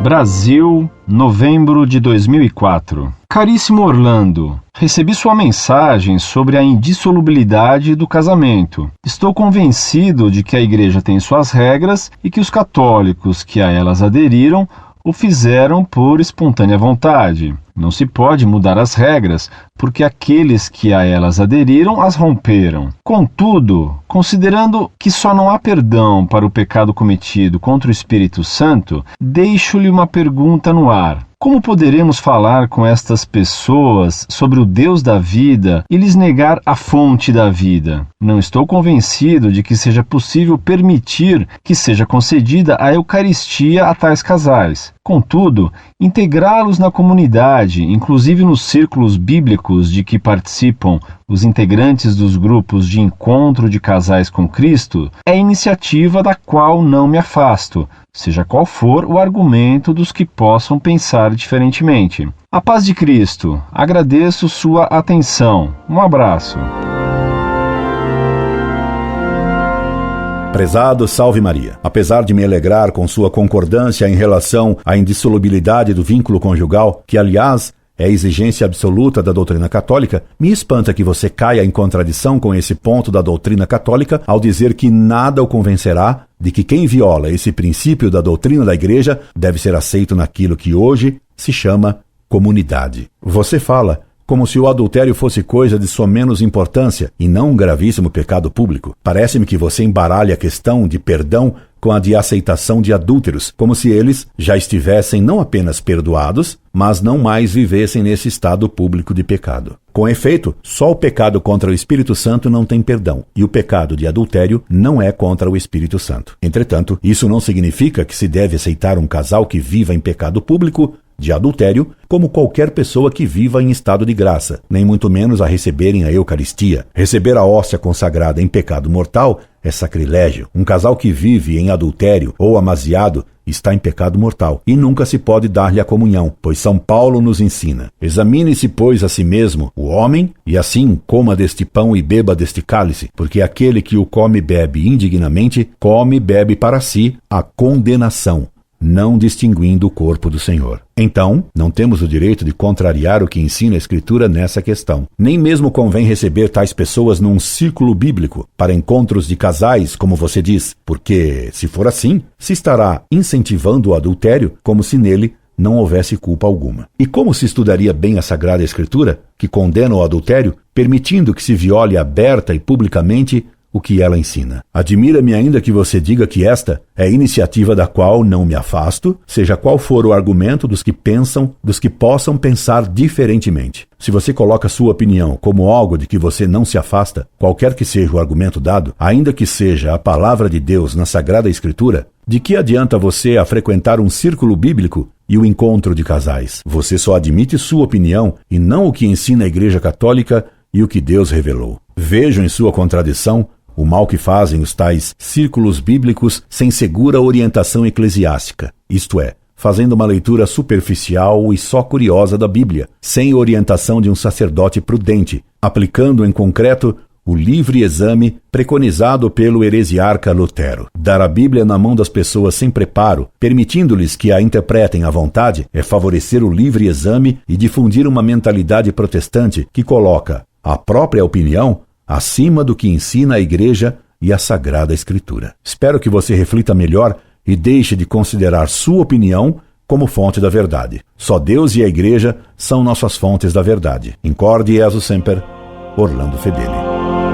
Brasil, novembro de 2004. Caríssimo Orlando, recebi sua mensagem sobre a indissolubilidade do casamento. Estou convencido de que a Igreja tem suas regras e que os católicos que a elas aderiram o fizeram por espontânea vontade. Não se pode mudar as regras, porque aqueles que a elas aderiram as romperam. Contudo, considerando que só não há perdão para o pecado cometido contra o Espírito Santo, deixo-lhe uma pergunta no ar. Como poderemos falar com estas pessoas sobre o Deus da vida e lhes negar a fonte da vida? Não estou convencido de que seja possível permitir que seja concedida a Eucaristia a tais casais. Contudo, integrá-los na comunidade, inclusive nos círculos bíblicos de que participam os integrantes dos grupos de encontro de casais com Cristo, é iniciativa da qual não me afasto, seja qual for o argumento dos que possam pensar diferentemente. A paz de Cristo. Agradeço sua atenção. Um abraço. Prezado Salve Maria, apesar de me alegrar com sua concordância em relação à indissolubilidade do vínculo conjugal, que aliás é exigência absoluta da doutrina católica, me espanta que você caia em contradição com esse ponto da doutrina católica ao dizer que nada o convencerá de que quem viola esse princípio da doutrina da Igreja deve ser aceito naquilo que hoje se chama comunidade. Você fala como se o adultério fosse coisa de sua menos importância e não um gravíssimo pecado público. Parece-me que você embaralha a questão de perdão com a de aceitação de adúlteros, como se eles já estivessem não apenas perdoados, mas não mais vivessem nesse estado público de pecado. Com efeito, só o pecado contra o Espírito Santo não tem perdão, e o pecado de adultério não é contra o Espírito Santo. Entretanto, isso não significa que se deve aceitar um casal que viva em pecado público de adultério como qualquer pessoa que viva em estado de graça, nem muito menos a receberem a Eucaristia. Receber a hóstia consagrada em pecado mortal é sacrilégio. Um casal que vive em adultério ou amaziado está em pecado mortal e nunca se pode dar-lhe a comunhão, pois São Paulo nos ensina: examine-se, pois, a si mesmo o homem, e assim coma deste pão e beba deste cálice, porque aquele que o come e bebe indignamente, come e bebe para si a condenação, não distinguindo o corpo do Senhor. Então, não temos o direito de contrariar o que ensina a Escritura nessa questão. Nem mesmo convém receber tais pessoas num círculo bíblico, para encontros de casais, como você diz, porque, se for assim, se estará incentivando o adultério como se nele não houvesse culpa alguma. E como se estudaria bem a Sagrada Escritura, que condena o adultério, permitindo que se viole aberta e publicamente o que ela ensina? Admira-me ainda que você diga que esta é iniciativa da qual não me afasto, seja qual for o argumento dos que possam pensar diferentemente. Se você coloca sua opinião como algo de que você não se afasta, qualquer que seja o argumento dado, ainda que seja a palavra de Deus na Sagrada Escritura, de que adianta você a frequentar um círculo bíblico e o encontro de casais? Você só admite sua opinião e não o que ensina a Igreja Católica e o que Deus revelou. Vejo em sua contradição o mal que fazem os tais círculos bíblicos sem segura orientação eclesiástica, isto é, fazendo uma leitura superficial e só curiosa da Bíblia, sem orientação de um sacerdote prudente, aplicando em concreto o livre exame preconizado pelo heresiarca Lutero. Dar a Bíblia na mão das pessoas sem preparo, permitindo-lhes que a interpretem à vontade, é favorecer o livre exame e difundir uma mentalidade protestante que coloca a própria opinião acima do que ensina a Igreja e a Sagrada Escritura. Espero que você reflita melhor e deixe de considerar sua opinião como fonte da verdade. Só Deus e a Igreja são nossas fontes da verdade. Incorde Jesus Semper, Orlando Fedeli.